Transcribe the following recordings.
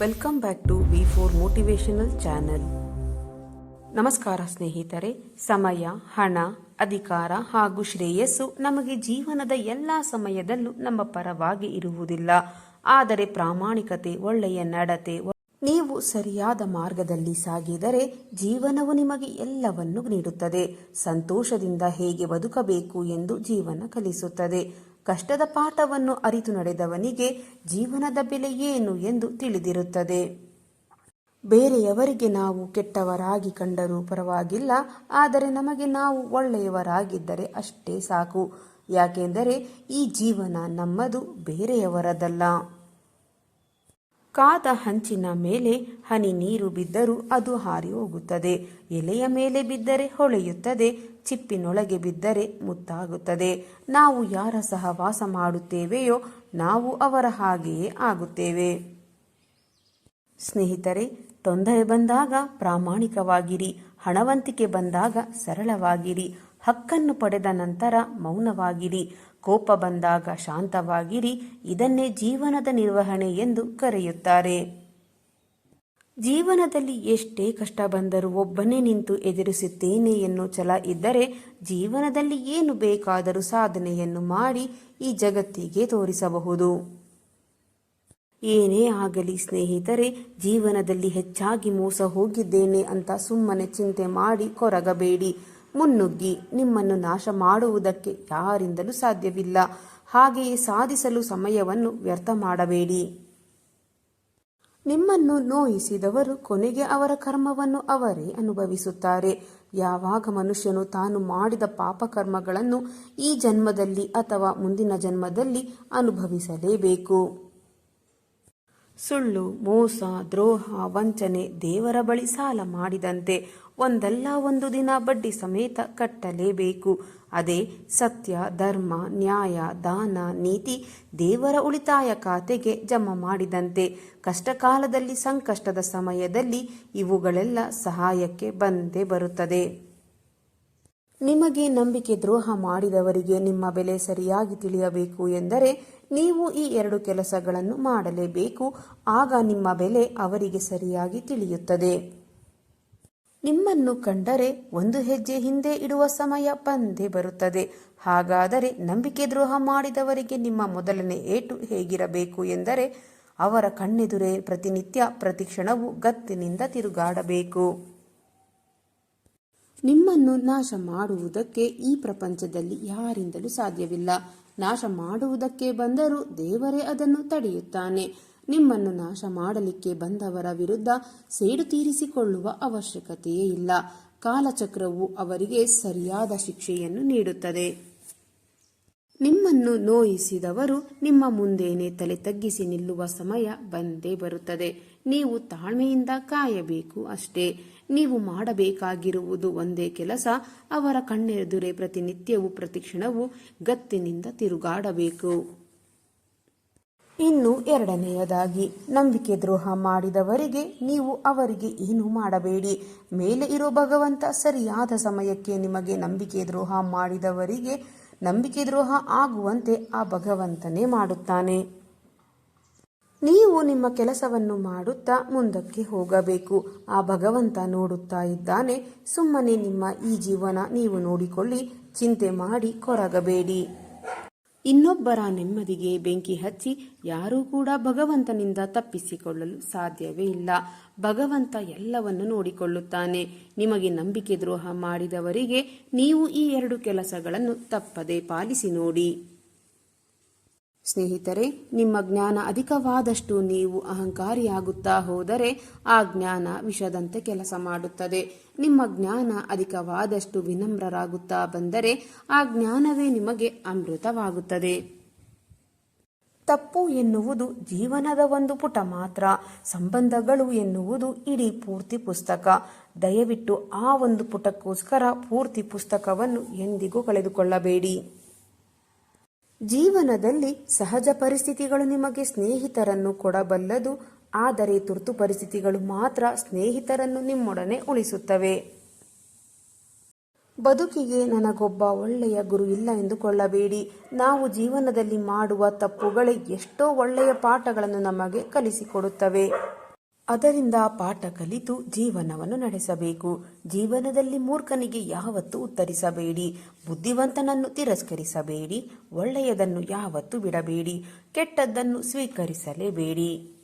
Welcome back to V4 motivational channel. ನಮಸ್ಕಾರ ಸ್ನೇಹಿತರೆ. ಸಮಯ, ಹಣ, ಅಧಿಕಾರ ಹಾಗೂ ಶ್ರೇಯಸ್ಸು ನಮಗೆ ಜೀವನದ ಎಲ್ಲ ಸಮಯದಲ್ಲೂ ನಮ್ಮ ಪರವಾಗಿ ಇರುವುದಿಲ್ಲ. ಆದರೆ ಪ್ರಾಮಾಣಿಕತೆ, ಒಳ್ಳೆಯ ನಡತೆ, ನೀವು ಸರಿಯಾದ ಮಾರ್ಗದಲ್ಲಿ ಸಾಗಿದರೆ ಜೀವನವು ನಿಮಗೆ ಎಲ್ಲವನ್ನೂ ನೀಡುತ್ತದೆ. ಸಂತೋಷದಿಂದ ಹೇಗೆ ಬದುಕಬೇಕು ಎಂದು ಜೀವನ ಕಲಿಸುತ್ತದೆ. ಕಷ್ಟದ ಪಾಠವನ್ನು ಅರಿತು ನಡೆದವನಿಗೆ ಜೀವನದ ಬೆಲೆ ಏನು ಎಂದು ತಿಳಿದಿರುತ್ತದೆ. ಬೇರೆಯವರಿಗೆ ನಾವು ಕೆಟ್ಟವರಾಗಿ ಕಂಡರೂ ಪರವಾಗಿಲ್ಲ, ಆದರೆ ನಮಗೆ ನಾವು ಒಳ್ಳೆಯವರಾಗಿದ್ದರೆ ಅಷ್ಟೇ ಸಾಕು. ಯಾಕೆಂದರೆ ಈ ಜೀವನ ನಮ್ಮದು, ಬೇರೆಯವರದಲ್ಲ. ಕಾದ ಹಂಚಿನ ಮೇಲೆ ಹನಿ ನೀರು ಬಿದ್ದರೂ ಅದು ಹಾರಿ ಹೋಗುತ್ತದೆ. ಎಲೆಯ ಮೇಲೆ ಬಿದ್ದರೆ ಹೊಳೆಯುತ್ತದೆ, ಚಿಪ್ಪಿನೊಳಗೆ ಬಿದ್ದರೆ ಮುತ್ತಾಗುತ್ತದೆ. ನಾವು ಯಾರ ಸಹವಾಸ ಮಾಡುತ್ತೇವೆಯೋ ನಾವು ಅವರ ಹಾಗೆಯೇ ಆಗುತ್ತೇವೆ. ಸ್ನೇಹಿತರೆ, ತೊಂದರೆ ಬಂದಾಗ ಪ್ರಾಮಾಣಿಕವಾಗಿರಿ. ಹಣವಂತಿಕೆ ಬಂದಾಗ ಸರಳವಾಗಿರಿ. ಹಕ್ಕನ್ನು ಪಡೆದ ನಂತರ ಮೌನವಾಗಿರಿ. ಕೋಪ ಬಂದಾಗ ಶಾಂತವಾಗಿರಿ. ಇದನ್ನೇ ಜೀವನದ ನಿರ್ವಹಣೆ ಎಂದು ಕರೆಯುತ್ತಾರೆ. ಜೀವನದಲ್ಲಿ ಎಷ್ಟೇ ಕಷ್ಟ ಬಂದರೂ ಒಬ್ಬನೇ ನಿಂತು ಎದುರಿಸುತ್ತೇನೆ ಎನ್ನುವ ಛಲ ಇದ್ದರೆ ಜೀವನದಲ್ಲಿ ಏನು ಬೇಕಾದರೂ ಸಾಧನೆಯನ್ನು ಮಾಡಿ ಈ ಜಗತ್ತಿಗೆ ತೋರಿಸಬಹುದು. ಏನೇ ಆಗಲಿ ಸ್ನೇಹಿತರೆ, ಜೀವನದಲ್ಲಿ ಹೆಚ್ಚಾಗಿ ಮೋಸ ಹೋಗಿದ್ದೇನೆ ಅಂತ ಸುಮ್ಮನೆ ಚಿಂತೆ ಮಾಡಿ ಕೊರಗಬೇಡಿ. ಮುನ್ನುಗ್ಗಿ. ನಿಮ್ಮನ್ನು ನಾಶ ಮಾಡುವುದಕ್ಕೆ ಯಾರಿಂದಲೂ ಸಾಧ್ಯವಿಲ್ಲ. ಹಾಗೆಯೇ ಸಾಧಿಸಲು ಸಮಯವನ್ನು ವ್ಯರ್ಥ ಮಾಡಬೇಡಿ. ನಿಮ್ಮನ್ನು ನೋಯಿಸಿದವರು ಕೊನೆಗೆ ಅವರ ಕರ್ಮವನ್ನು ಅವರೇ ಅನುಭವಿಸುತ್ತಾರೆ. ಯಾವಾಗ ಮನುಷ್ಯನು ತಾನು ಮಾಡಿದ ಪಾಪಕರ್ಮಗಳನ್ನು ಈ ಜನ್ಮದಲ್ಲಿ ಅಥವಾ ಮುಂದಿನ ಜನ್ಮದಲ್ಲಿ ಅನುಭವಿಸಲೇಬೇಕು. ಸುಳ್ಳು, ಮೋಸ, ದ್ರೋಹ, ವಂಚನೆ ದೇವರ ಬಳಿ ಸಾಲ ಮಾಡಿದಂತೆ. ಒಂದಲ್ಲ ಒಂದು ದಿನ ಬಡ್ಡಿ ಸಮೇತ ಕಟ್ಟಲೇಬೇಕು. ಅದೇ ಸತ್ಯ, ಧರ್ಮ, ನ್ಯಾಯ, ದಾನ, ನೀತಿ ದೇವರ ಉಳಿತಾಯ ಖಾತೆಗೆ ಜಮಾ ಮಾಡಿದಂತೆ. ಕಷ್ಟಕಾಲದಲ್ಲಿ, ಸಂಕಷ್ಟದ ಸಮಯದಲ್ಲಿ ಇವುಗಳೆಲ್ಲ ಸಹಾಯಕ್ಕೆ ಬಂದೇ ಬರುತ್ತದೆ. ನಿಮಗೆ ನಂಬಿಕೆ ದ್ರೋಹ ಮಾಡಿದವರಿಗೆ ನಿಮ್ಮ ಬೆಲೆ ಸರಿಯಾಗಿ ತಿಳಿಯಬೇಕು ಎಂದರೆ ನೀವು ಈ 2 ಕೆಲಸಗಳನ್ನು ಮಾಡಲೇಬೇಕು. ಆಗ ನಿಮ್ಮ ಬೆಲೆ ಅವರಿಗೆ ಸರಿಯಾಗಿ ತಿಳಿಯುತ್ತದೆ. ನಿಮ್ಮನ್ನು ಕಂಡರೆ ಒಂದು ಹೆಜ್ಜೆ ಹಿಂದೆ ಇಡುವ ಸಮಯ ಬಂದೇ ಬರುತ್ತದೆ. ಹಾಗಾದರೆ ನಂಬಿಕೆ ದ್ರೋಹ ಮಾಡಿದವರಿಗೆ ನಿಮ್ಮ ಮೊದಲನೇ ಏಟು ಹೇಗಿರಬೇಕು ಎಂದರೆ ಅವರ ಕಣ್ಣೆದುರೇ ಪ್ರತಿನಿತ್ಯ ಪ್ರತಿಕ್ಷಣವೂ ಗತ್ತಿನಿಂದ ತಿರುಗಾಡಬೇಕು. ನಿಮ್ಮನ್ನು ನಾಶ ಮಾಡುವುದಕ್ಕೆ ಈ ಪ್ರಪಂಚದಲ್ಲಿ ಯಾರಿಂದಲೂ ಸಾಧ್ಯವಿಲ್ಲ. ನಾಶ ಮಾಡುವುದಕ್ಕೆ ಬಂದರೂ ದೇವರೇ ಅದನ್ನು ತಡೆಯುತ್ತಾನೆ. ನಿಮ್ಮನ್ನು ನಾಶ ಮಾಡಲಿಕ್ಕೆ ಬಂದವರ ವಿರುದ್ಧ ಸೇಡು ತೀರಿಸಿಕೊಳ್ಳುವ ಅವಶ್ಯಕತೆಯೇ ಇಲ್ಲ. ಕಾಲಚಕ್ರವು ಅವರಿಗೆ ಸರಿಯಾದ ಶಿಕ್ಷೆಯನ್ನು ನೀಡುತ್ತದೆ. ನಿಮ್ಮನ್ನು ನೋಯಿಸಿದವರು ನಿಮ್ಮ ಮುಂದೇನೆ ತಲೆ ತಗ್ಗಿಸಿ ನಿಲ್ಲುವ ಸಮಯ ಬಂದೇ ಬರುತ್ತದೆ. ನೀವು ತಾಳ್ಮೆಯಿಂದ ಕಾಯಬೇಕು ಅಷ್ಟೇ. ನೀವು ಮಾಡಬೇಕಾಗಿರುವುದು ಒಂದೇ ಕೆಲಸ. ಅವರ ಕಣ್ಣೆದುರೇ ಪ್ರತಿನಿತ್ಯವೂ ಪ್ರತಿಕ್ಷಣವೂ ಗತ್ತಿನಿಂದ ತಿರುಗಾಡಬೇಕು. ಇನ್ನು 2ನೇಯದಾಗಿ, ನಂಬಿಕೆ ದ್ರೋಹ ಮಾಡಿದವರಿಗೆ ನೀವು ಅವರಿಗೆ ಏನು ಮಾಡಬೇಡಿ. ಮೇಲೆ ಇರೋ ಭಗವಂತ ಸರಿಯಾದ ಸಮಯಕ್ಕೆ ನಿಮಗೆ ನಂಬಿಕೆ ದ್ರೋಹ ಮಾಡಿದವರಿಗೆ ನಂಬಿಕೆ ದ್ರೋಹ ಆಗುವಂತೆ ಆ ಭಗವಂತನೇ ಮಾಡುತ್ತಾನೆ. ನೀವು ನಿಮ್ಮ ಕೆಲಸವನ್ನು ಮಾಡುತ್ತಾ ಮುಂದಕ್ಕೆ ಹೋಗಬೇಕು. ಆ ಭಗವಂತ ನೋಡುತ್ತಾ ಇದ್ದಾನೆ. ಸುಮ್ಮನೆ ನಿಮ್ಮ ಈ ಜೀವನ ನೀವು ನೋಡಿಕೊಳ್ಳಿ. ಚಿಂತೆ ಮಾಡಿ ಕೊರಗಬೇಡಿ. ಇನ್ನೊಬ್ಬರ ನೆಮ್ಮದಿಗೆ ಬೆಂಕಿ ಹಚ್ಚಿ ಯಾರೂ ಕೂಡ ಭಗವಂತನಿಂದ ತಪ್ಪಿಸಿಕೊಳ್ಳಲು ಸಾಧ್ಯವೇ ಇಲ್ಲ. ಭಗವಂತ ಎಲ್ಲವನ್ನು ನೋಡಿಕೊಳ್ಳುತ್ತಾನೆ. ನಿಮಗೆ ನಂಬಿಕೆ ದ್ರೋಹ ಮಾಡಿದವರಿಗೆ ನೀವು ಈ 2 ಕೆಲಸಗಳನ್ನು ತಪ್ಪದೆ ಪಾಲಿಸಿ ನೋಡಿ. ಸ್ನೇಹಿತರೆ, ನಿಮ್ಮ ಜ್ಞಾನ ಅಧಿಕವಾದಷ್ಟು ನೀವು ಅಹಂಕಾರಿಯಾಗುತ್ತಾ ಹೋದರೆ ಆ ಜ್ಞಾನ ವಿಷದಂತೆ ಕೆಲಸ ಮಾಡುತ್ತದೆ. ನಿಮ್ಮ ಜ್ಞಾನ ಅಧಿಕವಾದಷ್ಟು ವಿನಮ್ರರಾಗುತ್ತಾ ಬಂದರೆ ಆ ಜ್ಞಾನವೇ ನಿಮಗೆ ಅಮೃತವಾಗುತ್ತದೆ. ತಪ್ಪು ಎನ್ನುವುದು ಜೀವನದ ಒಂದು ಪುಟ ಮಾತ್ರ. ಸಂಬಂಧಗಳು ಎನ್ನುವುದು ಇಡೀ ಪೂರ್ತಿ ಪುಸ್ತಕ. ದಯವಿಟ್ಟು ಆ ಒಂದು ಪುಟಕ್ಕೋಸ್ಕರ ಪೂರ್ತಿ ಪುಸ್ತಕವನ್ನು ಎಂದಿಗೂ ಕಳೆದುಕೊಳ್ಳಬೇಡಿ. ಜೀವನದಲ್ಲಿ ಸಹಜ ಪರಿಸ್ಥಿತಿಗಳು ನಿಮಗೆ ಸ್ನೇಹಿತರನ್ನು ಕೊಡಬಲ್ಲದು. ಆದರೆ ತುರ್ತು ಪರಿಸ್ಥಿತಿಗಳು ಮಾತ್ರ ಸ್ನೇಹಿತರನ್ನು ನಿಮ್ಮೊಡನೆ ಉಳಿಸುತ್ತವೆ. ಬದುಕಿಗೆ ನನಗೊಬ್ಬ ಒಳ್ಳೆಯ ಗುರು ಇಲ್ಲ ಎಂದುಕೊಳ್ಳಬೇಡಿ. ನಾವು ಜೀವನದಲ್ಲಿ ಮಾಡುವ ತಪ್ಪುಗಳೇ ಎಷ್ಟೋ ಒಳ್ಳೆಯ ಪಾಠಗಳನ್ನು ನಮಗೆ ಕಲಿಸಿಕೊಡುತ್ತವೆ. ಅದರಿಂದ ಪಾಠ ಕಲಿತು ಜೀವನವನ್ನು ನಡೆಸಬೇಕು. ಜೀವನದಲ್ಲಿ ಮೂರ್ಖನಿಗೆ ಯಾವತ್ತೂ ಉತ್ತರಿಸಬೇಡಿ, ಬುದ್ಧಿವಂತನನ್ನು ತಿರಸ್ಕರಿಸಬೇಡಿ, ಒಳ್ಳೆಯದನ್ನು ಯಾವತ್ತೂ ಬಿಡಬೇಡಿ, ಕೆಟ್ಟದ್ದನ್ನು ಸ್ವೀಕರಿಸಲೇಬೇಡಿ.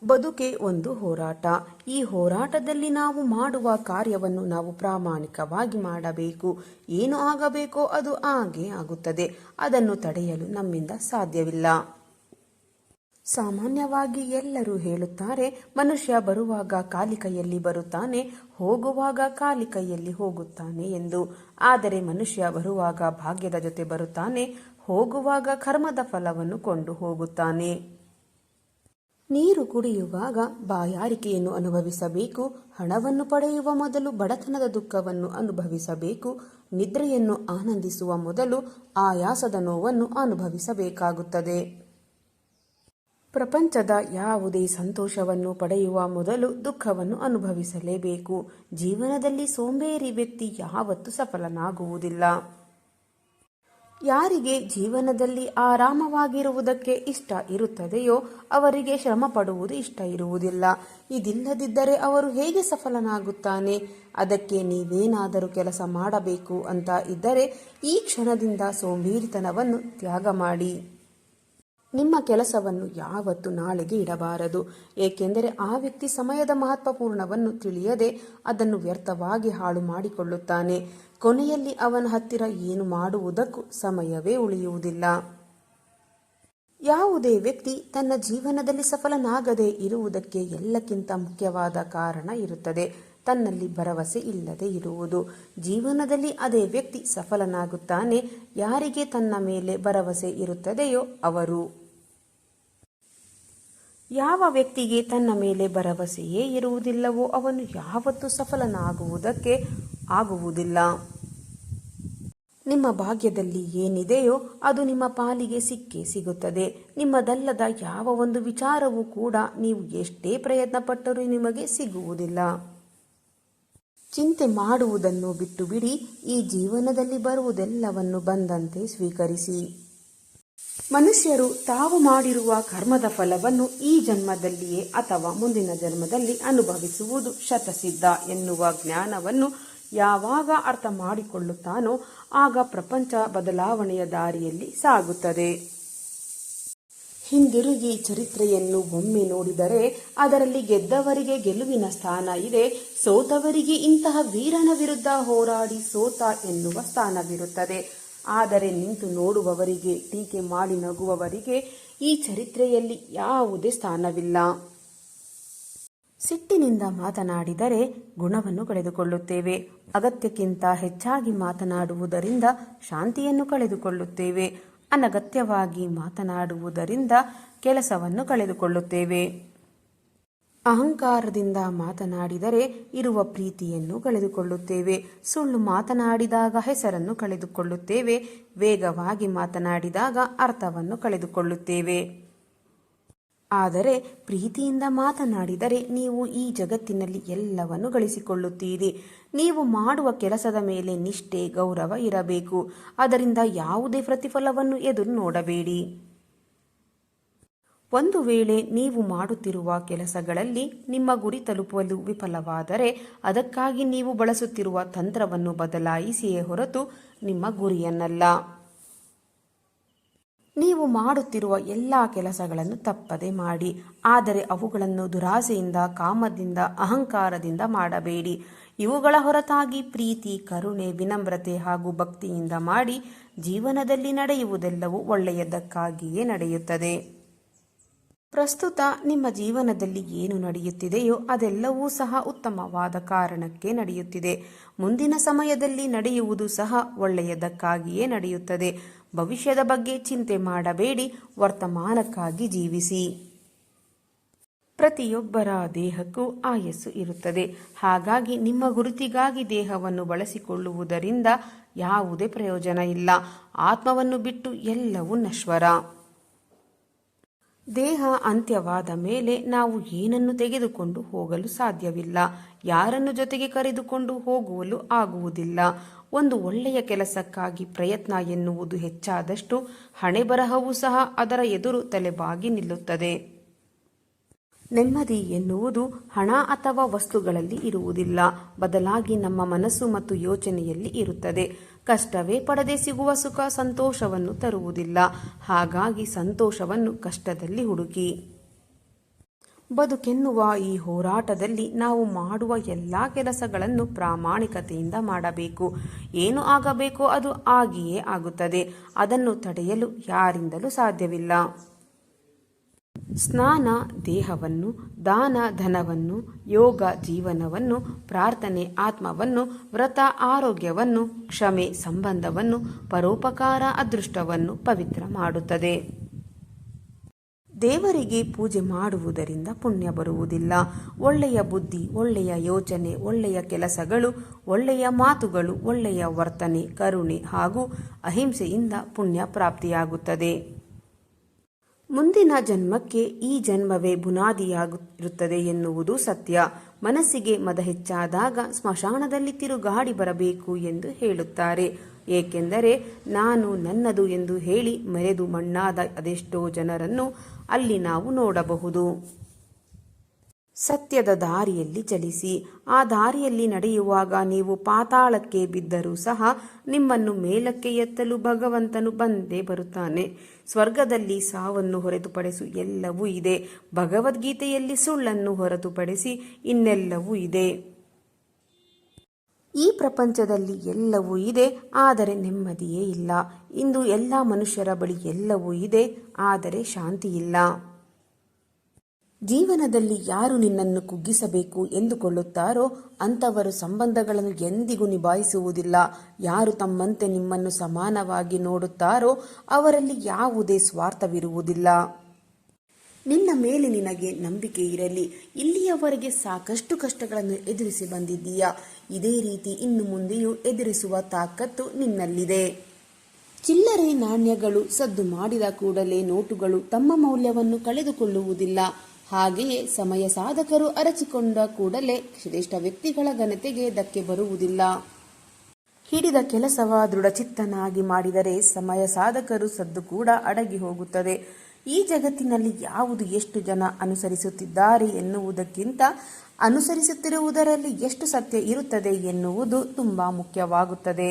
ಬದುಕೆ ಒಂದು ಹೋರಾಟ. ಈ ಹೋರಾಟದಲ್ಲಿ ನಾವು ಮಾಡುವ ಕಾರ್ಯವನ್ನು ನಾವು ಪ್ರಾಮಾಣಿಕವಾಗಿ ಮಾಡಬೇಕು. ಏನು ಆಗಬೇಕೋ ಅದು ಆಗೇ ಆಗುತ್ತದೆ. ಅದನ್ನು ತಡೆಯಲು ನಮ್ಮಿಂದ ಸಾಧ್ಯವಿಲ್ಲ. ಸಾಮಾನ್ಯವಾಗಿ ಎಲ್ಲರೂ ಹೇಳುತ್ತಾರೆ, ಮನುಷ್ಯ ಬರುವಾಗ ಖಾಲಿ ಕೈಯಲ್ಲಿ ಬರುತ್ತಾನೆ, ಹೋಗುವಾಗ ಖಾಲಿ ಕೈಯಲ್ಲಿ ಹೋಗುತ್ತಾನೆ ಎಂದು. ಆದರೆ ಮನುಷ್ಯ ಬರುವಾಗ ಭಾಗ್ಯದ ಜೊತೆ ಬರುತ್ತಾನೆ, ಹೋಗುವಾಗ ಕರ್ಮದ ಫಲವನ್ನು ಕೊಂಡು ಹೋಗುತ್ತಾನೆ. ನೀರು ಕುಡಿಯುವಾಗ ಬಾಯಾರಿಕೆಯನ್ನು ಅನುಭವಿಸಬೇಕು. ಹಣವನ್ನು ಪಡೆಯುವ ಮೊದಲು ಬಡತನದ ದುಃಖವನ್ನು ಅನುಭವಿಸಬೇಕು. ನಿದ್ರೆಯನ್ನು ಆನಂದಿಸುವ ಮೊದಲು ಆಯಾಸದ ನೋವನ್ನು ಅನುಭವಿಸಬೇಕಾಗುತ್ತದೆ. ಪ್ರಪಂಚದ ಯಾವುದೇ ಸಂತೋಷವನ್ನು ಪಡೆಯುವ ಮೊದಲು ದುಃಖವನ್ನು ಅನುಭವಿಸಲೇಬೇಕು. ಜೀವನದಲ್ಲಿ ಸೋಂಬೇರಿ ವ್ಯಕ್ತಿ ಯಾವತ್ತೂ ಸಫಲನಾಗುವುದಿಲ್ಲ. ಯಾರಿಗೆ ಜೀವನದಲ್ಲಿ ಆರಾಮವಾಗಿರುವುದಕ್ಕೆ ಇಷ್ಟ ಇರುತ್ತದೆಯೋ ಅವರಿಗೆ ಶ್ರಮ ಪಡುವುದು ಇಷ್ಟ ಇರುವುದಿಲ್ಲ. ಇದಿಲ್ಲದಿದ್ದರೆ ಅವರು ಹೇಗೆ ಸಫಲನಾಗುತ್ತಾನೆ? ಅದಕ್ಕೆ ನೀವೇನಾದರೂ ಕೆಲಸ ಮಾಡಬೇಕು ಅಂತ ಇದ್ದರೆ ಈ ಕ್ಷಣದಿಂದ ಸೋಂಬೇರಿತನವನ್ನು ತ್ಯಾಗ ಮಾಡಿ. ನಿಮ್ಮ ಕೆಲಸವನ್ನು ಯಾವತ್ತೂ ನಾಳೆಗೆ ಇಡಬಾರದು. ಏಕೆಂದರೆ ಆ ವ್ಯಕ್ತಿ ಸಮಯದ ಮಹತ್ವಪೂರ್ಣವನ್ನು ತಿಳಿಯದೆ ಅದನ್ನು ವ್ಯರ್ಥವಾಗಿ ಹಾಳು ಮಾಡಿಕೊಳ್ಳುತ್ತಾನೆ. ಕೊನೆಯಲ್ಲಿ ಅವನ ಹತ್ತಿರ ಏನು ಮಾಡುವುದಕ್ಕೂ ಸಮಯವೇ ಉಳಿಯುವುದಿಲ್ಲ. ಯಾವುದೇ ವ್ಯಕ್ತಿ ತನ್ನ ಜೀವನದಲ್ಲಿ ಸಫಲನಾಗದೇ ಇರುವುದಕ್ಕೆ ಎಲ್ಲಕ್ಕಿಂತ ಮುಖ್ಯವಾದ ಕಾರಣ ಇರುತ್ತದೆ, ತನ್ನಲ್ಲಿ ಭರವಸೆ ಇಲ್ಲದೆ ಇರುವುದು. ಜೀವನದಲ್ಲಿ ಅದೇ ವ್ಯಕ್ತಿ ಸಫಲನಾಗುತ್ತಾನೆ ಯಾರಿಗೆ ತನ್ನ ಮೇಲೆ ಭರವಸೆ ಇರುತ್ತದೆಯೋ ಅವರು. ಯಾವ ವ್ಯಕ್ತಿಗೆ ತನ್ನ ಮೇಲೆ ಭರವಸೆಯೇ ಇರುವುದಿಲ್ಲವೋ ಅವನು ಯಾವತ್ತೂ ಸಫಲನಾಗುವುದಕ್ಕೆ ಆಗುವುದಿಲ್ಲ. ನಿಮ್ಮ ಭಾಗ್ಯದಲ್ಲಿ ಏನಿದೆಯೋ ಅದು ನಿಮ್ಮ ಪಾಲಿಗೆ ಸಿಕ್ಕೇ ಸಿಗುತ್ತದೆ. ನಿಮ್ಮದಲ್ಲದ ಯಾವ ಒಂದು ವಿಚಾರವೂ ಕೂಡ ನೀವು ಎಷ್ಟೇ ಪ್ರಯತ್ನ ಪಟ್ಟರೂ ನಿಮಗೆ ಸಿಗುವುದಿಲ್ಲ. ಚಿಂತೆ ಮಾಡುವುದನ್ನು ಬಿಟ್ಟು ಬಿಡಿ. ಈ ಜೀವನದಲ್ಲಿ ಬರುವುದೆಲ್ಲವನ್ನು ಬಂದಂತೆ ಸ್ವೀಕರಿಸಿ. ಮನುಷ್ಯರು ತಾವು ಮಾಡಿರುವ ಕರ್ಮದ ಫಲವನ್ನು ಈ ಜನ್ಮದಲ್ಲಿಯೇ ಅಥವಾ ಮುಂದಿನ ಜನ್ಮದಲ್ಲಿ ಅನುಭವಿಸುವುದು ಶತಸಿದ್ಧ ಎನ್ನುವ ಜ್ಞಾನವನ್ನು ಯಾವಾಗ ಅರ್ಥ ಮಾಡಿಕೊಳ್ಳುತ್ತಾನೋ ಆಗ ಪ್ರಪಂಚ ಬದಲಾವಣೆಯ ದಾರಿಯಲ್ಲಿ ಸಾಗುತ್ತದೆ. ಹಿಂದಿರುಗಿ ಚರಿತ್ರೆಯನ್ನು ಒಮ್ಮೆ ನೋಡಿದರೆ ಅದರಲ್ಲಿ ಗೆದ್ದವರಿಗೆ ಗೆಲುವಿನ ಸ್ಥಾನ ಇದೆ, ಸೋತವರಿಗೆ ಇಂತಹ ವೀರನ ವಿರುದ್ಧ ಹೋರಾಡಿ ಸೋತ ಎನ್ನುವ ಸ್ಥಾನವಿರುತ್ತದೆ. ಆದರೆ ನಿಂತು ನೋಡುವವರಿಗೆ, ಟೀಕೆ ಮಾಡಿ ನಗುವವರಿಗೆ ಈ ಚರಿತ್ರೆಯಲ್ಲಿ ಯಾವುದೇ ಸ್ಥಾನವಿಲ್ಲ. ಸಿಟ್ಟಿನಿಂದ ಮಾತನಾಡಿದರೆ ಗುಣವನ್ನು ಕಳೆದುಕೊಳ್ಳುತ್ತೇವೆ. ಅಗತ್ಯಕ್ಕಿಂತ ಹೆಚ್ಚಾಗಿ ಮಾತನಾಡುವುದರಿಂದ ಶಾಂತಿಯನ್ನು ಕಳೆದುಕೊಳ್ಳುತ್ತೇವೆ. ಅನಗತ್ಯವಾಗಿ ಮಾತನಾಡುವುದರಿಂದ ಕೆಲಸವನ್ನು ಕಳೆದುಕೊಳ್ಳುತ್ತೇವೆ. ಅಹಂಕಾರದಿಂದ ಮಾತನಾಡಿದರೆ ಇರುವ ಪ್ರೀತಿಯನ್ನು ಕಳೆದುಕೊಳ್ಳುತ್ತೇವೆ. ಸುಳ್ಳು ಮಾತನಾಡಿದಾಗ ಹೆಸರನ್ನು ಕಳೆದುಕೊಳ್ಳುತ್ತೇವೆ. ವೇಗವಾಗಿ ಮಾತನಾಡಿದಾಗ ಅರ್ಥವನ್ನು ಕಳೆದುಕೊಳ್ಳುತ್ತೇವೆ. ಆದರೆ ಪ್ರೀತಿಯಿಂದ ಮಾತನಾಡಿದರೆ ನೀವು ಈ ಜಗತ್ತಿನಲ್ಲಿ ಎಲ್ಲವನ್ನು ಗಳಿಸಿಕೊಳ್ಳುತ್ತೀರಿ. ನೀವು ಮಾಡುವ ಕೆಲಸದ ಮೇಲೆ ನಿಷ್ಠೆ, ಗೌರವ ಇರಬೇಕು. ಅದರಿಂದ ಯಾವುದೇ ಪ್ರತಿಫಲವನ್ನು ಎದುರು ನೋಡಬೇಡಿ. ಒಂದು ವೇಳೆ ನೀವು ಮಾಡುತ್ತಿರುವ ಕೆಲಸಗಳಲ್ಲಿ ನಿಮ್ಮ ಗುರಿ ತಲುಪಲು ವಿಫಲವಾದರೆ ಅದಕ್ಕಾಗಿ ನೀವು ಬಳಸುತ್ತಿರುವ ತಂತ್ರವನ್ನು ಬದಲಾಯಿಸಿಯೇ ಹೊರತು ನಿಮ್ಮ ಗುರಿಯನ್ನಲ್ಲ. ನೀವು ಮಾಡುತ್ತಿರುವ ಎಲ್ಲ ಕೆಲಸಗಳನ್ನು ತಪ್ಪದೆ ಮಾಡಿ. ಆದರೆ ಅವುಗಳನ್ನು ದುರಾಸೆಯಿಂದ, ಕಾಮದಿಂದ, ಅಹಂಕಾರದಿಂದ ಮಾಡಬೇಡಿ. ಇವುಗಳ ಹೊರತಾಗಿ ಪ್ರೀತಿ, ಕರುಣೆ, ವಿನಮ್ರತೆ ಹಾಗೂ ಭಕ್ತಿಯಿಂದ ಮಾಡಿ. ಜೀವನದಲ್ಲಿ ನಡೆಯುವುದೆಲ್ಲವೂ ಒಳ್ಳೆಯದಕ್ಕಾಗಿಯೇ ನಡೆಯುತ್ತದೆ. ಪ್ರಸ್ತುತ ನಿಮ್ಮ ಜೀವನದಲ್ಲಿ ಏನು ನಡೆಯುತ್ತಿದೆಯೋ ಅದೆಲ್ಲವೂ ಸಹ ಉತ್ತಮವಾದ ಕಾರಣಕ್ಕೆ ನಡೆಯುತ್ತಿದೆ. ಮುಂದಿನ ಸಮಯದಲ್ಲಿ ನಡೆಯುವುದು ಸಹ ಒಳ್ಳೆಯದಕ್ಕಾಗಿಯೇ ನಡೆಯುತ್ತದೆ. ಭವಿಷ್ಯದ ಬಗ್ಗೆ ಚಿಂತೆ ಮಾಡಬೇಡಿ, ವರ್ತಮಾನಕ್ಕಾಗಿ ಜೀವಿಸಿ. ಪ್ರತಿಯೊಬ್ಬರ ದೇಹಕ್ಕೂ ಆಯಸ್ಸು ಇರುತ್ತದೆ. ಹಾಗಾಗಿ ನಿಮ್ಮ ಗುರುತಿಗಾಗಿ ದೇಹವನ್ನು ಬಳಸಿಕೊಳ್ಳುವುದರಿಂದ ಯಾವುದೇ ಪ್ರಯೋಜನ ಇಲ್ಲ. ಆತ್ಮವನ್ನು ಬಿಟ್ಟು ಎಲ್ಲವೂ ನಶ್ವರ. ದೇಹ ಅಂತ್ಯವಾದ ಮೇಲೆ ನಾವು ಏನನ್ನು ತೆಗೆದುಕೊಂಡು ಹೋಗಲು ಸಾಧ್ಯವಿಲ್ಲ. ಯಾರನ್ನು ಜೊತೆಗೆ ಕರೆದುಕೊಂಡು ಹೋಗುವಲು ಆಗುವುದಿಲ್ಲ. ಒಂದು ಒಳ್ಳೆಯ ಕೆಲಸಕ್ಕಾಗಿ ಪ್ರಯತ್ನ ಎನ್ನುವುದು ಹೆಚ್ಚಾದಷ್ಟು ಹಣೆಬರಹವೂ ಸಹ ಅದರ ಎದುರು ತಲೆಬಾಗಿ ನಿಲ್ಲುತ್ತದೆ. ನೆಮ್ಮದಿ ಎನ್ನುವುದು ಹಣ ಅಥವಾ ವಸ್ತುಗಳಲ್ಲಿ ಇರುವುದಿಲ್ಲ, ಬದಲಾಗಿ ನಮ್ಮ ಮನಸ್ಸು ಮತ್ತು ಯೋಚನೆಯಲ್ಲಿ ಇರುತ್ತದೆ. ಕಷ್ಟವೇ ಪಡದೆ ಸಿಗುವ ಸುಖ ಸಂತೋಷವನ್ನು ತರುವುದಿಲ್ಲ. ಹಾಗಾಗಿ ಸಂತೋಷವನ್ನು ಕಷ್ಟದಲ್ಲಿ ಹುಡುಕಿ. ಬದುಕೆನ್ನುವ ಈ ಹೋರಾಟದಲ್ಲಿ ನಾವು ಮಾಡುವ ಎಲ್ಲ ಕೆಲಸಗಳನ್ನು ಪ್ರಾಮಾಣಿಕತೆಯಿಂದ ಮಾಡಬೇಕು. ಏನು ಆಗಬೇಕೋ ಅದು ಆಗಿಯೇ ಆಗುತ್ತದೆ. ಅದನ್ನು ತಡೆಯಲು ಯಾರಿಂದಲೂ ಸಾಧ್ಯವಿಲ್ಲ. ಸ್ನಾನ ದೇಹವನ್ನು, ದಾನ ಧನವನ್ನು, ಯೋಗ ಜೀವನವನ್ನು, ಪ್ರಾರ್ಥನೆ ಆತ್ಮವನ್ನು, ವ್ರತ ಆರೋಗ್ಯವನ್ನು, ಕ್ಷಮೆ ಸಂಬಂಧವನ್ನು, ಪರೋಪಕಾರ ಅದೃಷ್ಟವನ್ನು ಪವಿತ್ರ ಮಾಡುತ್ತದೆ. ದೇವರಿಗೆ ಪೂಜೆ ಮಾಡುವುದರಿಂದ ಪುಣ್ಯ ಬರುವುದಿಲ್ಲ. ಒಳ್ಳೆಯ ಬುದ್ಧಿ, ಒಳ್ಳೆಯ ಯೋಚನೆ, ಒಳ್ಳೆಯ ಕೆಲಸಗಳು, ಒಳ್ಳೆಯ ಮಾತುಗಳು, ಒಳ್ಳೆಯ ವರ್ತನೆ, ಕರುಣೆ ಹಾಗೂ ಅಹಿಂಸೆಯಿಂದ ಪುಣ್ಯ ಪ್ರಾಪ್ತಿಯಾಗುತ್ತದೆ. ಮುಂದಿನ ಜನ್ಮಕ್ಕೆ ಈ ಜನ್ಮವೇ ಬುನಾದಿಯಾಗಿರುತ್ತದೆ ಎನ್ನುವುದು ಸತ್ಯ. ಮನಸ್ಸಿಗೆ ಮದ ಹೆಚ್ಚಾದಾಗ ಸ್ಮಶಾನದಲ್ಲಿ ತಿರುಗಾಡಿ ಬರಬೇಕು ಎಂದು ಹೇಳುತ್ತಾರೆ. ಏಕೆಂದರೆ ನಾನು ನನ್ನದು ಎಂದು ಹೇಳಿ ಮೆರೆದು ಮಣ್ಣಾದ ಅದೆಷ್ಟೋ ಜನರನ್ನು ಅಲ್ಲಿ ನಾವು ನೋಡಬಹುದು. ಸತ್ಯದ ದಾರಿಯಲ್ಲಿ ಚಲಿಸಿ. ಆ ದಾರಿಯಲ್ಲಿ ನಡೆಯುವಾಗ ನೀವು ಪಾತಾಳಕ್ಕೆ ಬಿದ್ದರೂ ಸಹ ನಿಮ್ಮನ್ನು ಮೇಲಕ್ಕೆ ಎತ್ತಲು ಭಗವಂತನು ಬಂದೇ ಬರುತ್ತಾನೆ. ಸ್ವರ್ಗದಲ್ಲಿ ಸಾವನ್ನು ಹೊರತುಪಡಿಸಿ ಎಲ್ಲವೂ ಇದೆ. ಭಗವದ್ಗೀತೆಯಲ್ಲಿ ಸುಳ್ಳನ್ನು ಹೊರತುಪಡಿಸಿ ಇನ್ನೆಲ್ಲವೂ ಇದೆ. ಈ ಪ್ರಪಂಚದಲ್ಲಿ ಎಲ್ಲವೂ ಇದೆ, ಆದರೆ ನೆಮ್ಮದಿಯೇ ಇಲ್ಲ. ಇಂದು ಎಲ್ಲ ಮನುಷ್ಯರ ಬಳಿ ಎಲ್ಲವೂ ಇದೆ, ಆದರೆ ಶಾಂತಿ ಇಲ್ಲ. ಜೀವನದಲ್ಲಿ ಯಾರು ನಿನ್ನನ್ನು ಕುಗ್ಗಿಸಬೇಕು ಎಂದುಕೊಳ್ಳುತ್ತಾರೋ ಅಂಥವರು ಸಂಬಂಧಗಳನ್ನು ಎಂದಿಗೂ ನಿಭಾಯಿಸುವುದಿಲ್ಲ. ಯಾರು ತಮ್ಮಂತೆ ನಿಮ್ಮನ್ನು ಸಮಾನವಾಗಿ ನೋಡುತ್ತಾರೋ ಅವರಲ್ಲಿ ಯಾವುದೇ ಸ್ವಾರ್ಥವಿರುವುದಿಲ್ಲ. ನಿನ್ನ ಮೇಲೆ ನಿನಗೆ ನಂಬಿಕೆ ಇರಲಿ. ಇಲ್ಲಿಯವರೆಗೆ ಸಾಕಷ್ಟು ಕಷ್ಟಗಳನ್ನು ಎದುರಿಸಿ ಬಂದಿದ್ದೀಯಾ. ಇದೇ ರೀತಿ ಇನ್ನು ಮುಂದೆಯೂ ಎದುರಿಸುವ ತಾಕತ್ತು ನಿನ್ನಲ್ಲಿದೆ. ಚಿಲ್ಲರೆ ನಾಣ್ಯಗಳು ಸದ್ದು ಮಾಡಿದ ಕೂಡಲೇ ನೋಟುಗಳು ತಮ್ಮ ಮೌಲ್ಯವನ್ನು ಕಳೆದುಕೊಳ್ಳುವುದಿಲ್ಲ. ಹಾಗೆಯೇ ಸಮಯ ಸಾಧಕರು ಅರಚಿಕೊಂಡ ಕೂಡಲೇ ಶ್ರೇಷ್ಠ ವ್ಯಕ್ತಿಗಳ ಘನತೆಗೆ ಧಕ್ಕೆ ಬರುವುದಿಲ್ಲ. ಹಿಡಿದ ಕೆಲಸವ ದೃಢಚಿತ್ತನಾಗಿ ಮಾಡಿದರೆ ಸಮಯ ಸಾಧಕರು ಸದ್ದು ಕೂಡ ಅಡಗಿ ಹೋಗುತ್ತದೆ. ಈ ಜಗತ್ತಿನಲ್ಲಿ ಯಾವುದು ಎಷ್ಟು ಜನ ಅನುಸರಿಸುತ್ತಿದ್ದಾರೆ ಎನ್ನುವುದಕ್ಕಿಂತ ಅನುಸರಿಸುತ್ತಿರುವುದರಲ್ಲಿ ಎಷ್ಟು ಸತ್ಯ ಇರುತ್ತದೆ ಎನ್ನುವುದು ತುಂಬಾ ಮುಖ್ಯವಾಗುತ್ತದೆ.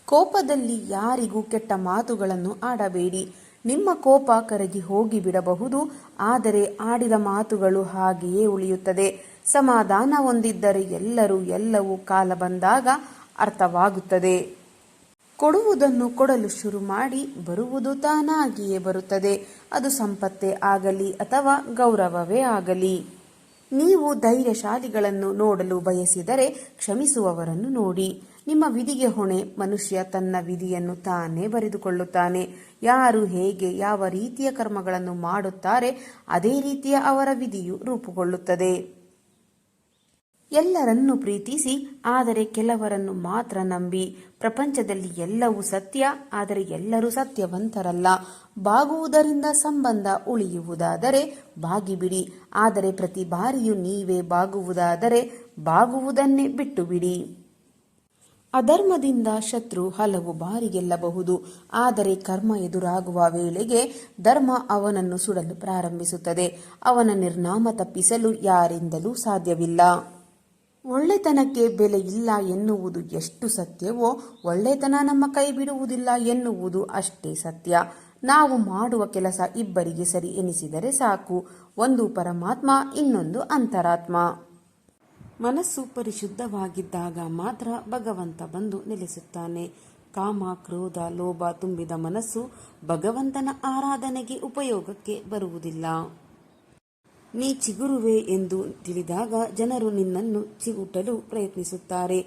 ಕೋಪದಲ್ಲಿ ಯಾರಿಗೂ ಕೆಟ್ಟ ಮಾತುಗಳನ್ನು ಆಡಬೇಡಿ. ನಿಮ್ಮ ಕೋಪ ಕರಗಿ ಹೋಗಿ ಬಿಡಬಹುದು, ಆದರೆ ಆಡಿದ ಮಾತುಗಳು ಹಾಗೆಯೇ ಉಳಿಯುತ್ತದೆ. ಸಮಾಧಾನ ಹೊಂದಿದ್ದರೆ ಎಲ್ಲವೂ ಕಾಲ ಬಂದಾಗ ಅರ್ಥವಾಗುತ್ತದೆ. ಕೊಡುವುದನ್ನು ಕೊಡಲು ಶುರು ಮಾಡಿ, ಬರುವುದು ತಾನಾಗಿಯೇ ಬರುತ್ತದೆ. ಅದು ಸಂಪತ್ತೇ ಆಗಲಿ ಅಥವಾ ಗೌರವವೇ ಆಗಲಿ. ನೀವು ಧೈರ್ಯಶಾಲಿಗಳನ್ನು ನೋಡಲು ಬಯಸಿದರೆ ಕ್ಷಮಿಸುವವರನ್ನು ನೋಡಿ. ನಿಮ್ಮ ವಿಧಿಗೆ ಹೊಣೆ ಮನುಷ್ಯ ತನ್ನ ವಿಧಿಯನ್ನು ತಾನೇ ಬರೆದುಕೊಳ್ಳುತ್ತಾನೆ. ಯಾರು ಹೇಗೆ ಯಾವ ರೀತಿಯ ಕರ್ಮಗಳನ್ನು ಮಾಡುತ್ತಾರೆ ಅದೇ ರೀತಿಯ ಅವರ ವಿಧಿಯು ರೂಪುಗೊಳ್ಳುತ್ತದೆ. ಎಲ್ಲರನ್ನೂ ಪ್ರೀತಿಸಿ, ಆದರೆ ಕೆಲವರನ್ನು ಮಾತ್ರ ನಂಬಿ. ಪ್ರಪಂಚದಲ್ಲಿ ಎಲ್ಲವೂ ಸತ್ಯ, ಆದರೆ ಎಲ್ಲರೂ ಸತ್ಯವಂತರಲ್ಲ. ಬಾಗುವುದರಿಂದ ಸಂಬಂಧ ಉಳಿಯುವುದಾದರೆ ಬಾಗಿಬಿಡಿ, ಆದರೆ ಪ್ರತಿ ಬಾರಿಯೂ ನೀವೇ ಬಾಗುವುದಾದರೆ ಬಾಗುವುದನ್ನೇ ಬಿಟ್ಟು ಬಿಡಿ. ಅಧರ್ಮದಿಂದ ಶತ್ರು ಹಲವು ಬಾರಿ ಗೆಲ್ಲಬಹುದು, ಆದರೆ ಕರ್ಮ ಎದುರಾಗುವ ವೇಳೆಗೆ ಧರ್ಮ ಅವನನ್ನು ಸುಡಲು ಪ್ರಾರಂಭಿಸುತ್ತದೆ. ಅವನ ನಿರ್ನಾಮ ತಪ್ಪಿಸಲು ಯಾರಿಂದಲೂ ಸಾಧ್ಯವಿಲ್ಲ. ಒಳ್ಳೆತನಕ್ಕೆ ಬೆಲೆ ಇಲ್ಲ ಎನ್ನುವುದು ಎಷ್ಟು ಸತ್ಯವೋ, ಒಳ್ಳೆತನ ನಮ್ಮ ಕೈ ಬಿಡುವುದಿಲ್ಲ ಎನ್ನುವುದು ಅಷ್ಟೇ ಸತ್ಯ. ನಾವು ಮಾಡುವ ಕೆಲಸ ಇಬ್ಬರಿಗೆ ಸರಿ ಎನಿಸಿದರೆ ಸಾಕು. ಒಂದು ಪರಮಾತ್ಮ, ಇನ್ನೊಂದು ಅಂತರಾತ್ಮ. ಮನಸ್ಸು ಪರಿಶುದ್ಧವಾಗಿದ್ದಾಗ ಮಾತ್ರ ಭಗವಂತ ಬಂದು ನೆಲೆಸುತ್ತಾನೆ. ಕಾಮ, ಕ್ರೋಧ, ಲೋಭ ತುಂಬಿದ ಮನಸ್ಸು ಭಗವಂತನ ಆರಾಧನೆಗೆ ಉಪಯೋಗಕ್ಕೆ ಬರುವುದಿಲ್ಲ. ನೀ ಚಿಗುರುವೆ ಎಂದು ತಿಳಿದಾಗ ಜನರು ನಿನ್ನನ್ನು ಚಿಗುಟಲು ಪ್ರಯತ್ನಿಸುತ್ತಾರೆ.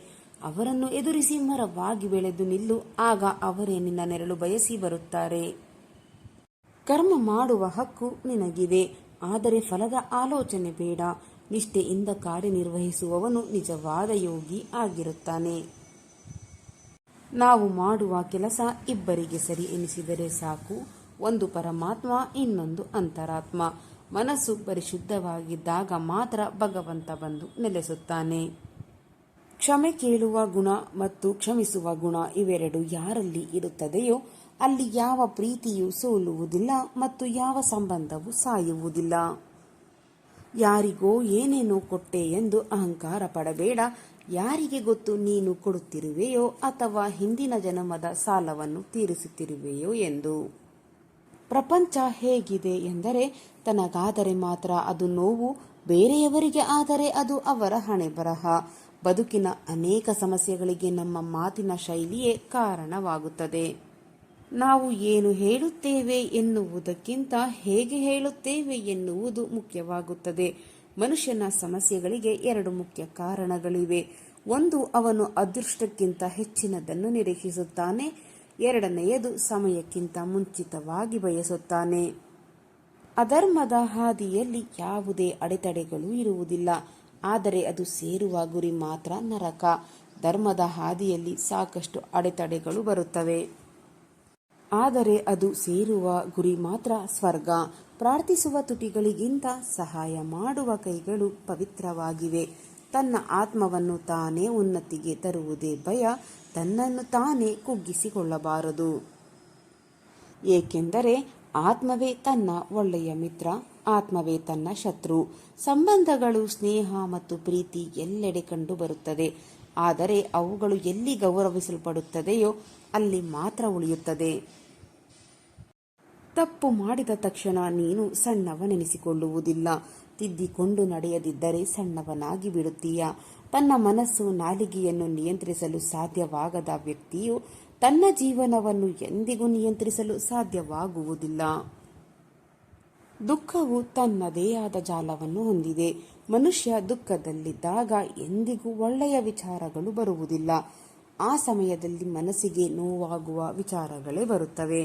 ಅವರನ್ನು ಎದುರಿಸಿ ಮರವಾಗಿ ಬೆಳೆದು ನಿಲ್ಲು, ಆಗ ಅವರೇ ನಿನ್ನ ನೆರಳು ಬಯಸಿ ಬರುತ್ತಾರೆ. ಕರ್ಮ ಮಾಡುವ ಹಕ್ಕು ನಿನಗಿದೆ, ಆದರೆ ಫಲದ ಆಲೋಚನೆ ಬೇಡ. ನಿಷ್ಠೆಯಿಂದ ಕಾರ್ಯನಿರ್ವಹಿಸುವವನು ನಿಜವಾದ ಯೋಗಿ ಆಗಿರುತ್ತಾನೆ. ನಾವು ಮಾಡುವ ಕೆಲಸ ಇಬ್ಬರಿಗೆ ಸರಿ ಎನಿಸಿದರೆ ಸಾಕು. ಒಂದು ಪರಮಾತ್ಮ, ಇನ್ನೊಂದು ಅಂತರಾತ್ಮ. ಮನಸ್ಸು ಪರಿಶುದ್ಧವಾಗಿದ್ದಾಗ ಮಾತ್ರ ಭಗವಂತ ಬಂದು ನೆಲೆಸುತ್ತಾನೆ. ಕ್ಷಮೆ ಕೇಳುವ ಗುಣ ಮತ್ತು ಕ್ಷಮಿಸುವ ಗುಣ ಇವೆರಡು ಯಾರಲ್ಲಿ ಇರುತ್ತದೆಯೋ ಅಲ್ಲಿ ಯಾವ ಪ್ರೀತಿಯೂ ಸೋಲುವುದಿಲ್ಲ ಮತ್ತು ಯಾವ ಸಂಬಂಧವೂ ಸಾಯುವುದಿಲ್ಲ. ಯಾರಿಗೋ ಏನೇನೋ ಕೊಟ್ಟೆ ಎಂದು ಅಹಂಕಾರ ಪಡಬೇಡ. ಯಾರಿಗೆ ಗೊತ್ತು ನೀನು ಕೊಡುತ್ತಿರುವೆಯೋ ಅಥವಾ ಹಿಂದಿನ ಜನ್ಮದ ಸಾಲವನ್ನು ತೀರಿಸುತ್ತಿರುವೆಯೋ ಎಂದು. ಪ್ರಪಂಚ ಹೇಗಿದೆ ಎಂದರೆ ತನಗಾದರೆ ಮಾತ್ರ ಅದು ನೋವು, ಬೇರೆಯವರಿಗೆ ಆದರೆ ಅದು ಅವರ ಹಣೆಬರಹ. ಬದುಕಿನ ಅನೇಕ ಸಮಸ್ಯೆಗಳಿಗೆ ನಮ್ಮ ಮಾತಿನ ಶೈಲಿಯೇ ಕಾರಣವಾಗುತ್ತದೆ. ನಾವು ಏನು ಹೇಳುತ್ತೇವೆ ಎನ್ನುವುದಕ್ಕಿಂತ ಹೇಗೆ ಹೇಳುತ್ತೇವೆ ಎನ್ನುವುದು ಮುಖ್ಯವಾಗುತ್ತದೆ. ಮನುಷ್ಯನ ಸಮಸ್ಯೆಗಳಿಗೆ 2 ಮುಖ್ಯ ಕಾರಣಗಳಿವೆ. ಒಂದು, ಅವನು ಅದೃಷ್ಟಕ್ಕಿಂತ ಹೆಚ್ಚಿನದನ್ನು ನಿರೀಕ್ಷಿಸುತ್ತಾನೆ. ಎರಡನೆಯದು, ಸಮಯಕ್ಕಿಂತ ಮುಂಚಿತವಾಗಿ ಬಯಸುತ್ತಾನೆ. ಅಧರ್ಮದ ಹಾದಿಯಲ್ಲಿ ಯಾವುದೇ ಅಡೆತಡೆಗಳು ಇರುವುದಿಲ್ಲ, ಆದರೆ ಅದು ಸೇರುವ ಗುರಿ ಮಾತ್ರ ನರಕ. ಧರ್ಮದ ಹಾದಿಯಲ್ಲಿ ಸಾಕಷ್ಟು ಅಡೆತಡೆಗಳು ಬರುತ್ತವೆ, ಆದರೆ ಅದು ಸೇರುವ ಗುರಿ ಮಾತ್ರ ಸ್ವರ್ಗ. ಪ್ರಾರ್ಥಿಸುವ ತುಟಿಗಳಿಗಿಂತ ಸಹಾಯ ಮಾಡುವ ಕೈಗಳು ಪವಿತ್ರವಾಗಿವೆ. ತನ್ನ ಆತ್ಮವನ್ನು ತಾನೇ ಉನ್ನತಿಗೆ ತರುವುದೇ ಭಯ, ತನ್ನನ್ನು ತಾನೇ ಕುಗ್ಗಿಸಿಕೊಳ್ಳಬಾರದು. ಏಕೆಂದರೆ ಆತ್ಮವೇ ತನ್ನ ಒಳ್ಳೆಯ ಮಿತ್ರ, ಆತ್ಮವೇ ತನ್ನ ಶತ್ರು. ಸಂಬಂಧಗಳು, ಸ್ನೇಹ ಮತ್ತು ಪ್ರೀತಿ ಎಲ್ಲೆಡೆ ಕಂಡುಬರುತ್ತದೆ, ಆದರೆ ಅವುಗಳು ಎಲ್ಲಿ ಗೌರವಿಸಲ್ಪಡುತ್ತದೆಯೋ ಅಲ್ಲಿ ಮಾತ್ರ ಉಳಿಯುತ್ತದೆ. ತಪ್ಪು ಮಾಡಿದ ತಕ್ಷಣ ನೀನು ಸಣ್ಣವನೆನಿಸಿಕೊಳ್ಳುವುದಿಲ್ಲ. ತಿದ್ದಿಕೊಂಡು ನಡೆಯದಿದ್ದರೆ ಸಣ್ಣವನಾಗಿ ಬಿಡುತ್ತೀಯ. ತನ್ನ ಮನಸ್ಸು, ನಾಲಿಗೆಯನ್ನು ನಿಯಂತ್ರಿಸಲು ಸಾಧ್ಯವಾಗದ ವ್ಯಕ್ತಿಯು ತನ್ನ ಜೀವನವನ್ನು ಎಂದಿಗೂ ನಿಯಂತ್ರಿಸಲು ಸಾಧ್ಯವಾಗುವುದಿಲ್ಲ. ದುಃಖವು ತನ್ನದೇ ಆದ ಜಾಲವನ್ನು ಹೊಂದಿದೆ. ಮನುಷ್ಯ ದುಃಖದಲ್ಲಿದ್ದಾಗ ಎಂದಿಗೂ ಒಳ್ಳೆಯ ವಿಚಾರಗಳು ಬರುವುದಿಲ್ಲ. ಆ ಸಮಯದಲ್ಲಿ ಮನಸ್ಸಿಗೆ ನೋವಾಗುವ ವಿಚಾರಗಳೇ ಬರುತ್ತವೆ.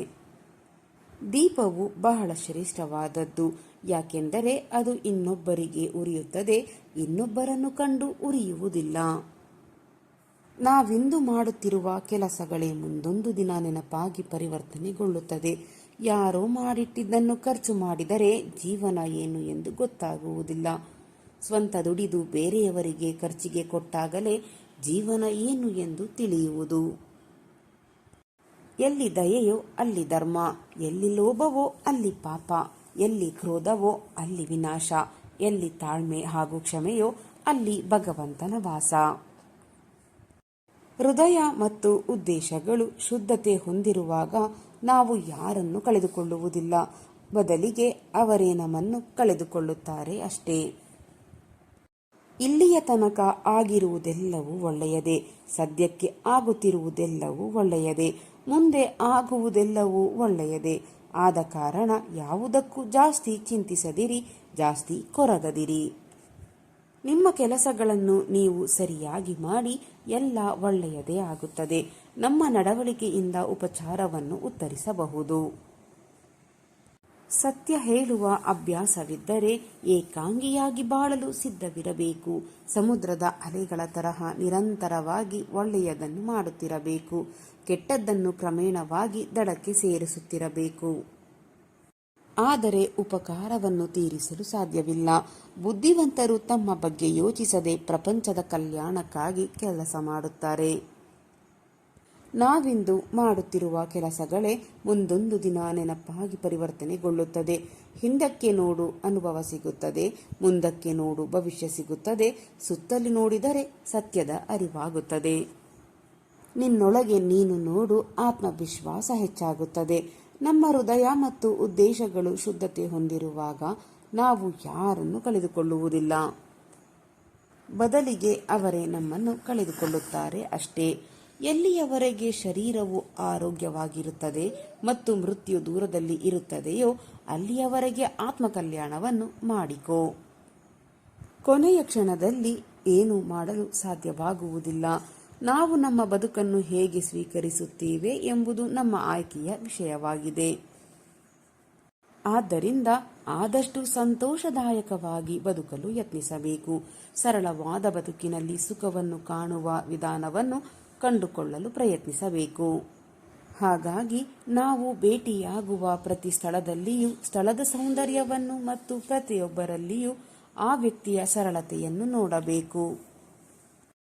ದೀಪವು ಬಹಳ ಶ್ರೇಷ್ಠವಾದದ್ದು, ಯಾಕೆಂದರೆ ಅದು ಇನ್ನೊಬ್ಬರಿಗೆ ಉರಿಯುತ್ತದೆ, ಇನ್ನೊಬ್ಬರನ್ನು ಕಂಡು ಉರಿಯುವುದಿಲ್ಲ. ನಾವಿಂದು ಮಾಡುತ್ತಿರುವ ಕೆಲಸಗಳೇ ಮುಂದೊಂದು ದಿನ ನೆನಪಾಗಿ ಪರಿವರ್ತನೆಗೊಳ್ಳುತ್ತದೆ. ಯಾರೋ ಮಾಡಿಟ್ಟಿದ್ದನ್ನು ಖರ್ಚು ಮಾಡಿದರೆ ಜೀವನ ಏನು ಎಂದು ಗೊತ್ತಾಗುವುದಿಲ್ಲ. ಸ್ವಂತ ದುಡಿದು ಬೇರೆಯವರಿಗೆ ಖರ್ಚಿಗೆ ಕೊಟ್ಟಾಗಲೇ ಜೀವನ ಏನು ಎಂದು ತಿಳಿಯುವುದು. ಎಲ್ಲಿ ದಯೆಯೋ ಅಲ್ಲಿ ಧರ್ಮ, ಎಲ್ಲಿ ಲೋಭವೋ ಅಲ್ಲಿ ಪಾಪ, ಎಲ್ಲಿ ಕ್ರೋಧವೋ ಅಲ್ಲಿ ವಿನಾಶ, ಎಲ್ಲಿ ತಾಳ್ಮೆ ಹಾಗೂ ಕ್ಷಮೆಯೋ ಅಲ್ಲಿ ಭಗವಂತನ ವಾಸ. ಹೃದಯ ಮತ್ತು ಉದ್ದೇಶಗಳು ಶುದ್ಧತೆ ಹೊಂದಿರುವಾಗ ನಾವು ಯಾರನ್ನು ಕಳೆದುಕೊಳ್ಳುವುದಿಲ್ಲ, ಬದಲಿಗೆ ಅವರೇ ನಮ್ಮನ್ನು ಕಳೆದುಕೊಳ್ಳುತ್ತಾರೆ ಅಷ್ಟೇ. ಇಲ್ಲಿಯ ತನಕ ಆಗಿರುವುದೆಲ್ಲವೂ ಒಳ್ಳೆಯದೇ, ಸದ್ಯಕ್ಕೆ ಆಗುತ್ತಿರುವುದೆಲ್ಲವೂ ಒಳ್ಳೆಯದೇ, ಮುಂದೆ ಆಗುವುದೆಲ್ಲವೂ ಒಳ್ಳೆಯದೇ. ಆದ ಕಾರಣ ಯಾವುದಕ್ಕೂ ಜಾಸ್ತಿ ಚಿಂತಿಸದಿರಿ, ಜಾಸ್ತಿ ಕೊರಗದಿರಿ. ನಿಮ್ಮ ಕೆಲಸಗಳನ್ನು ನೀವು ಸರಿಯಾಗಿ ಮಾಡಿ, ಎಲ್ಲ ಒಳ್ಳೆಯದೇ ಆಗುತ್ತದೆ. ನಮ್ಮ ನಡವಳಿಕೆಯಿಂದ ಉಪಚಾರವನ್ನು ಉತ್ತರಿಸಬಹುದು. ಸತ್ಯ ಹೇಳುವ ಅಭ್ಯಾಸವಿದ್ದರೆ ಏಕಾಂಗಿಯಾಗಿ ಬಾಳಲು ಸಿದ್ಧವಿರಬೇಕು. ಸಮುದ್ರದ ಅಲೆಗಳ ತರಹ ನಿರಂತರವಾಗಿ ಒಳ್ಳೆಯದನ್ನು ಮಾಡುತ್ತಿರಬೇಕು, ಕೆಟ್ಟದ್ದನ್ನು ಕ್ರಮೇಣವಾಗಿ ದಡಕ್ಕೆ ಸೇರಿಸುತ್ತಿರಬೇಕು. ಆದರೆ ಉಪಕಾರವನ್ನು ತೀರಿಸಲು ಸಾಧ್ಯವಿಲ್ಲ. ಬುದ್ಧಿವಂತರು ತಮ್ಮ ಬಗ್ಗೆ ಯೋಚಿಸದೆ ಪ್ರಪಂಚದ ಕಲ್ಯಾಣಕ್ಕಾಗಿ ಕೆಲಸ ಮಾಡುತ್ತಾರೆ. ನಾವಿಂದು ಮಾಡುತ್ತಿರುವ ಕೆಲಸಗಳೇ ಮುಂದೊಂದು ದಿನ ನೆನಪಾಗಿ ಪರಿವರ್ತನೆಗೊಳ್ಳುತ್ತದೆ. ಹಿಂದಕ್ಕೆ ನೋಡು, ಅನುಭವ ಸಿಗುತ್ತದೆ. ಮುಂದಕ್ಕೆ ನೋಡು, ಭವಿಷ್ಯ ಸಿಗುತ್ತದೆ. ಸುತ್ತಲೂ ನೋಡಿದರೆ ಸತ್ಯದ ಅರಿವಾಗುತ್ತದೆ. ನಿನ್ನೊಳಗೆ ನೀನು ನೋಡು, ಆತ್ಮವಿಶ್ವಾಸ ಹೆಚ್ಚಾಗುತ್ತದೆ. ನಮ್ಮ ಹೃದಯ ಮತ್ತು ಉದ್ದೇಶಗಳು ಶುದ್ಧತೆ ಹೊಂದಿರುವಾಗ ನಾವು ಯಾರನ್ನು ಕಳೆದುಕೊಳ್ಳುವುದಿಲ್ಲ, ಬದಲಿಗೆ ಅವರೇ ನಮ್ಮನ್ನು ಕಳೆದುಕೊಳ್ಳುತ್ತಾರೆ ಅಷ್ಟೇ. ಎಲ್ಲಿಯವರೆಗೆ ಶರೀರವು ಆರೋಗ್ಯವಾಗಿರುತ್ತದೆ ಮತ್ತು ಮೃತ್ಯು ದೂರದಲ್ಲಿ ಇರುತ್ತದೆಯೋ ಅಲ್ಲಿಯವರೆಗೆ ಆತ್ಮಕಲ್ಯಾಣವನ್ನು ಮಾಡಿಕೋ. ಕೊನೆಯ ಕ್ಷಣದಲ್ಲಿ ಏನು ಮಾಡಲು ಸಾಧ್ಯವಾಗುವುದಿಲ್ಲ. ನಾವು ನಮ್ಮ ಬದುಕನ್ನು ಹೇಗೆ ಸ್ವೀಕರಿಸುತ್ತೇವೆ ಎಂಬುದು ನಮ್ಮ ಆಯ್ಕೆಯ ವಿಷಯವಾಗಿದೆ. ಆದ್ದರಿಂದ ಆದಷ್ಟು ಸಂತೋಷದಾಯಕವಾಗಿ ಬದುಕಲು ಯತ್ನಿಸಬೇಕು. ಸರಳವಾದ ಬದುಕಿನಲ್ಲಿ ಸುಖವನ್ನು ಕಾಣುವ ವಿಧಾನವನ್ನು ಕಂಡುಕೊಳ್ಳಲು ಪ್ರಯತ್ನಿಸಬೇಕು. ಹಾಗಾಗಿ ನಾವು ಭೇಟಿಯಾಗುವ ಪ್ರತಿ ಸ್ಥಳದಲ್ಲಿಯೂ ಸ್ಥಳದ ಸೌಂದರ್ಯವನ್ನು ಮತ್ತು ಪ್ರತಿಯೊಬ್ಬರಲ್ಲಿಯೂ ಆ ವ್ಯಕ್ತಿಯ ಸರಳತೆಯನ್ನು ನೋಡಬೇಕು.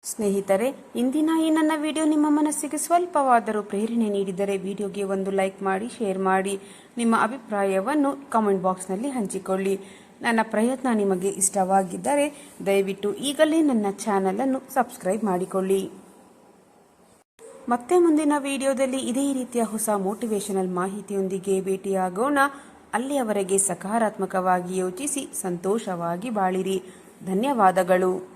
ಸ್ನೇಹಿತರೆ, ಇಂದಿನ ಈ ನನ್ನ ವಿಡಿಯೋ ನಿಮ್ಮ ಮನಸ್ಸಿಗೆ ಸ್ವಲ್ಪವಾದರೂ ಪ್ರೇರಣೆ ನೀಡಿದರೆ ವಿಡಿಯೋಗೆ ಒಂದು ಲೈಕ್ ಮಾಡಿ, ಶೇರ್ ಮಾಡಿ, ನಿಮ್ಮ ಅಭಿಪ್ರಾಯವನ್ನು ಕಾಮೆಂಟ್ ಬಾಕ್ಸ್ನಲ್ಲಿ ಹಂಚಿಕೊಳ್ಳಿ. ನನ್ನ ಪ್ರಯತ್ನ ನಿಮಗೆ ಇಷ್ಟವಾಗಿದ್ದರೆ ದಯವಿಟ್ಟು ಈಗಲೇ ನನ್ನ ಚಾನಲನ್ನು ಸಬ್ಸ್ಕ್ರೈಬ್ ಮಾಡಿಕೊಳ್ಳಿ. ಮತ್ತೆ ಮುಂದಿನ ವಿಡಿಯೋದಲ್ಲಿ ಇದೇ ರೀತಿಯ ಹೊಸ ಮೋಟಿವೇಶನಲ್ ಮಾಹಿತಿಯೊಂದಿಗೆ ಭೇಟಿಯಾಗೋಣ. ಅಲ್ಲಿಯವರೆಗೆ ಸಕಾರಾತ್ಮಕವಾಗಿ ಯೋಚಿಸಿ ಸಂತೋಷವಾಗಿ ಬಾಳಿರಿ. ಧನ್ಯವಾದಗಳು.